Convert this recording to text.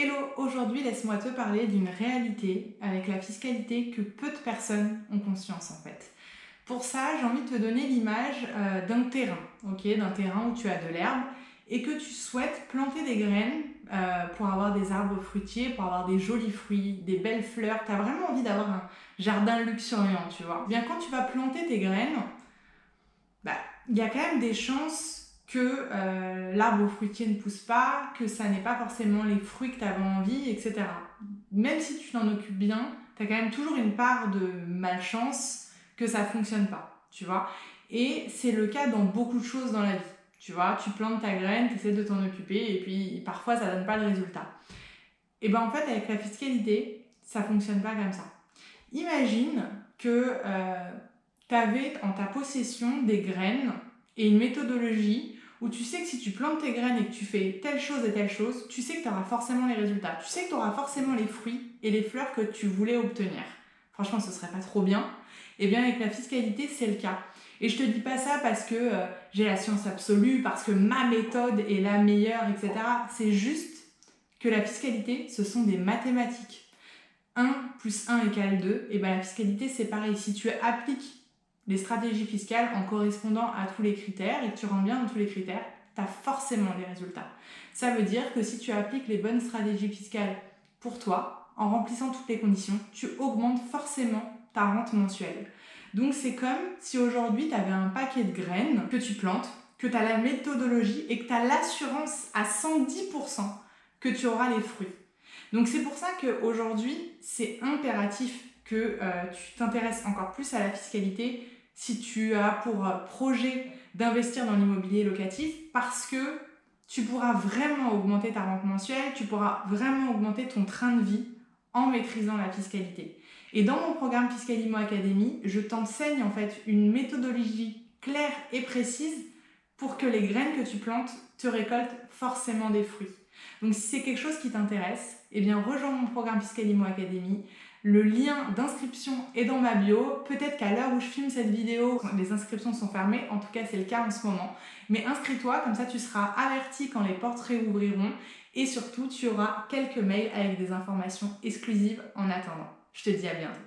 Hello, aujourd'hui laisse-moi te parler d'une réalité avec la fiscalité que peu de personnes ont conscience en fait. Pour ça, j'ai envie de te donner l'image d'un terrain, ok, d'un terrain où tu as de l'herbe et que tu souhaites planter des graines pour avoir des arbres fruitiers, pour avoir des jolis fruits, des belles fleurs. Tu as vraiment envie d'avoir un jardin luxuriant, tu vois. Bien, quand tu vas planter tes graines, bah, il y a quand même des chances que l'arbre fruitier ne pousse pas, que ça n'ait pas forcément les fruits que tu avais envie, etc. Même si tu t'en occupes bien, tu as quand même toujours une part de malchance que ça ne fonctionne pas, tu vois. Et c'est le cas dans beaucoup de choses dans la vie. Tu vois, tu plantes ta graine, tu essaies de t'en occuper et puis parfois ça donne pas le résultat. Et ben en fait, avec la fiscalité, ça fonctionne pas comme ça. Imagine que tu avais en ta possession des graines et une méthodologie où tu sais que si tu plantes tes graines et que tu fais telle chose et telle chose, tu sais que tu auras forcément les résultats. Tu sais que tu auras forcément les fruits et les fleurs que tu voulais obtenir. Franchement, ce serait pas trop bien. Et bien avec la fiscalité, c'est le cas. Et je te dis pas ça parce que j'ai la science absolue, parce que ma méthode est la meilleure, etc. C'est juste que la fiscalité, ce sont des mathématiques. 1 plus 1 égale 2, et bien la fiscalité c'est pareil. Si tu appliques les stratégies fiscales en correspondant à tous les critères et que tu rentres bien dans tous les critères, tu as forcément des résultats. Ça veut dire que si tu appliques les bonnes stratégies fiscales pour toi, en remplissant toutes les conditions, tu augmentes forcément ta rente mensuelle. Donc c'est comme si aujourd'hui tu avais un paquet de graines que tu plantes, que tu as la méthodologie et que tu as l'assurance à 110% que tu auras les fruits. Donc c'est pour ça qu'aujourd'hui, c'est impératif que tu t'intéresses encore plus à la fiscalité si tu as pour projet d'investir dans l'immobilier locatif, parce que tu pourras vraiment augmenter ta rente mensuelle, tu pourras vraiment augmenter ton train de vie en maîtrisant la fiscalité. Et dans mon programme Fiscalimo Academy, je t'enseigne en fait une méthodologie claire et précise pour que les graines que tu plantes te récoltent forcément des fruits. Donc si c'est quelque chose qui t'intéresse, eh bien rejoins mon programme Fiscalimo Academy. Le lien d'inscription est dans ma bio. Peut-être qu'à l'heure où je filme cette vidéo, les inscriptions sont fermées. En tout cas, c'est le cas en ce moment. Mais inscris-toi, comme ça tu seras averti quand les portes réouvriront. Et surtout, tu auras quelques mails avec des informations exclusives en attendant. Je te dis à bientôt.